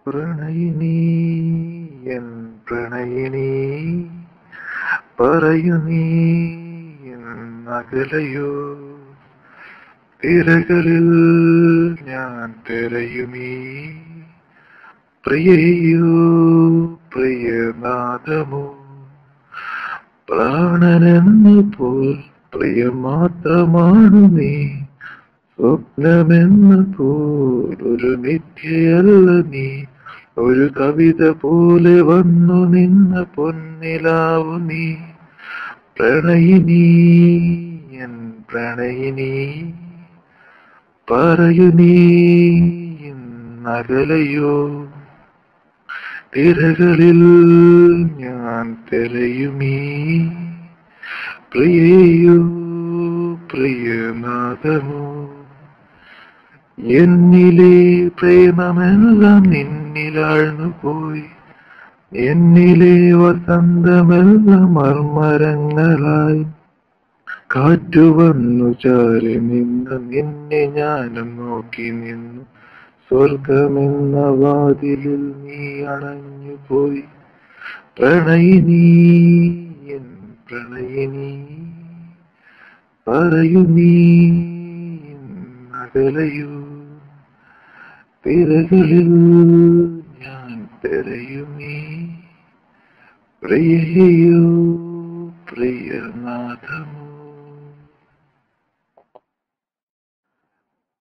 പ്രണയിനി N പ്രണയിനി പറയൂ നീ അകലയോ തിരകളിൽ ഞാൻ തിരയുമീ പ്രിയയോ പ്രിയനാദമോ പ്രാണനെന്നു പോൽ പ്രിയം മാത്രമാണു നീ സ്വപ്നമെന്ന പോൽ ഒരു മിഥ്യയല്ല നീ ഒരു കവിത പോലെ വന്നു നിന്ന പൊന്നിലാവു നീ പ്രണയിനി എൻ പ്രണയിനി പറയൂ നീ അകലയോ തിരകളിൽ ഞാൻ തിരയുമീ പ്രിയയോ പ്രിയനാദമോ എന്നിലെ പ്രേമമെല്ലാം നിന്നിലാഴ്ന്നു പോയി എന്നിലെ വസന്തമെല്ലാം മർമരങ്ങളായി കാറ്റുവന്നു ചാരി നിന്ന് നിന്നെ ഞാനും നോക്കി നിന്നു സ്വർഗമെന്ന വാതിലിൽ നീ അണഞ്ഞു പോയി പ്രണയിനി എൻ പ്രണയിനി പറയൂ നീ അകലയോ തിരകളിൽ ഞാൻ തിരയുമീ പ്രിയയോ പ്രിയനാഥമോ